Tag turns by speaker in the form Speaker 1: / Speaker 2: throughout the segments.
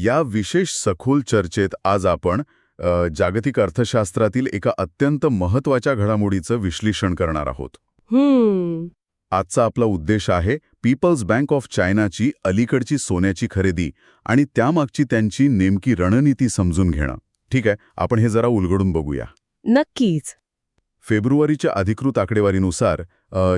Speaker 1: या विशेष सखोल चर्चेत आज आपण जागतिक अर्थशास्त्रातील एका अत्यंत महत्त्वाच्या घडामोडीचं विश्लेषण करणार आहोत. आजचा आपला उद्देश आहे पीपल्स बँक ऑफ चायनाची अलीकडची सोन्याची खरेदी आणि त्यामागची त्यांची नेमकी रणनीती समजून घेणं. ठीक आहे, आपण हे जरा उलगडून बघूया.
Speaker 2: नक्कीच.
Speaker 1: फेब्रुवारीच्या अधिकृत आकडेवारीनुसार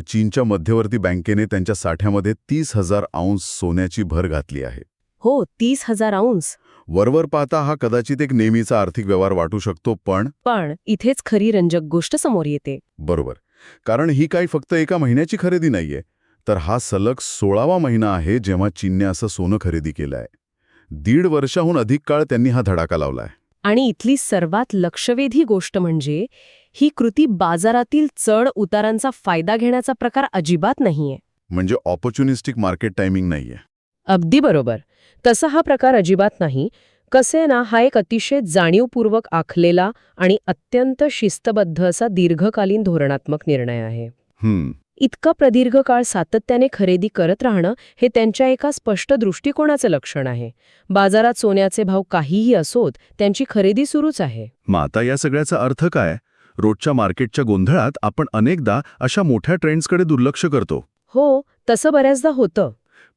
Speaker 1: चीनच्या मध्यवर्ती बँकेने त्यांच्या साठ्यामध्ये 30,000 औंस सोन्याची भर घातली आहे.
Speaker 2: हो, 30,000 औंस.
Speaker 1: वरवर पाहता हा कदाचित एक नेहमीचा आर्थिक व्यवहार वाटू शकतो, पण
Speaker 2: इथेच खरी रंजक गोष्ट समोर येते.
Speaker 1: बरोबर. कारण ही काही फक्त एका महिन्याची खरेदी नाहीये, तर हा सलग 16वा महिना आहे जेव्हा चीनने असं सोनं खरेदी केलं आहे. 1.5 वर्षाहून अधिक काळ त्यांनी हा धडाका लावलाय.
Speaker 2: आणि इथली सर्वात लक्षवेधी गोष्ट म्हणजे ही कृती बाजारातील चढ उतारांचा फायदा घेण्याचा प्रकार अजिबात नाहीये.
Speaker 1: म्हणजे ऑपॉर्च्युनिस्टिक मार्केट टायमिंग नाहीये.
Speaker 2: अगदी बरोबर. तसा हा प्रकार अजिबात नाही. कसे ना, हा एक अतिशय जाणीवपूर्वक आखलेला आणि अत्यंत शिस्तबद्ध असा दीर्घकालीन धोरणात्मक निर्णय आहे. इतका प्रदीर्घ काळ सातत्याने खरेदी करत राहणं हे त्यांच्या एका स्पष्ट दृष्टिकोनाचं लक्षण आहे. बाजारात सोन्याचे भाव काहीही असोत, त्यांची खरेदी सुरूच आहे.
Speaker 3: मग आता या सगळ्याचा अर्थ काय? रोजच्या मार्केटच्या गोंधळात आपण अनेकदा अशा मोठ्या ट्रेंड्सकडे दुर्लक्ष करतो.
Speaker 2: हो, तसं बऱ्याचदा होतं.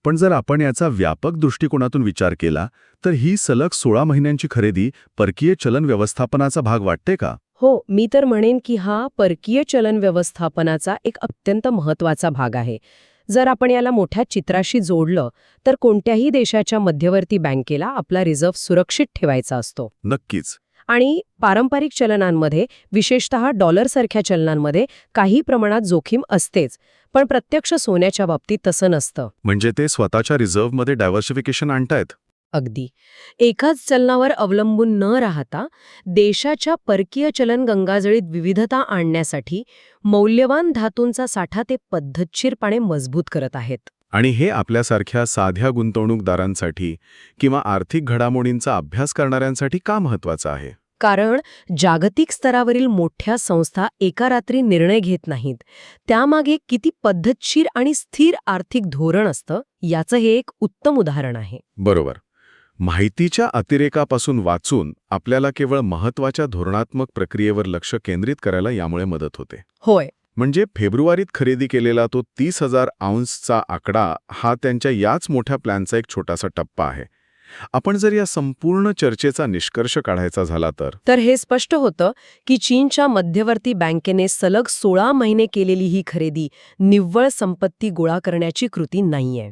Speaker 3: पण जर आपण याचा व्यापक दृष्टिकोनातून विचार केला तर ही सलग 16 महिन्यांची खरेदी परकीय चलन व्यवस्थापनाचा भाग वाटते का?
Speaker 2: हो, मी तर म्हणेन की हा परकीय चलन व्यवस्थापनाचा एक अत्यंत महत्त्वाचा भाग आहे. जर आपण याला मोठ्या चित्राशी जोडलं तर कोणत्याही देशाच्या मध्यवर्ती बँकेला आपला रिझर्व्ह सुरक्षित ठेवायचा असतो.
Speaker 3: नक्कीच.
Speaker 2: आणि पारंपरिक चलनांमध्ये, विशेषतः डॉलरसारख्या चलनांमध्ये काही प्रमाणात जोखीम असतेच, पण प्रत्यक्ष सोन्याच्या बाबतीत तसं नसतं.
Speaker 3: म्हणजे ते स्वतःच्या रिझर्व्हमध्ये डायव्हर्सिफिकेशन आणतायत.
Speaker 2: अगदी. एकाच चलनावर अवलंबून न राहता देशाच्या परकीय चलन गंगाजळीत विविधता आणण्यासाठी मौल्यवान धातूंचा साठा ते पद्धतशीरपणे मजबूत करत आहेत.
Speaker 3: आणि हे आपल्यासारख्या साध्या गुंतवणूकदारांसाठी किंवा आर्थिक घडामोडींचा अभ्यास करणाऱ्यांसाठी का महत्त्वाचं आहे?
Speaker 2: कारण जागतिक स्तरावरील मोठ्या संस्था एका रात्री निर्णय घेत नाहीत. त्यामागे किती पद्धतशीर आणि स्थिर आर्थिक धोरण असतं याचं हे एक उत्तम उदाहरण आहे.
Speaker 3: बरोबर. माहितीच्या अतिरेकापासून वाचून आपल्याला केवळ महत्त्वाच्या धोरणात्मक प्रक्रियेवर लक्ष केंद्रित करायला यामुळे मदत होते.
Speaker 2: होय.
Speaker 3: म्हणजे फेब्रुवारीत खरेदी केलेला तो 30,000 औंसचा आकडा हा त्यांच्या याच मोठ्या प्लॅनचा एक छोटासा टप्पा आहे. आपण जर या संपूर्ण चर्चेचा निष्कर्ष काढायचा झाला तर
Speaker 2: हे स्पष्ट होतं की चीनच्या मध्यवर्ती बँकेने सलग 16 महिने केलेली ही खरेदी निव्वळ संपत्ती गोळा करण्याची कृती नाहीये.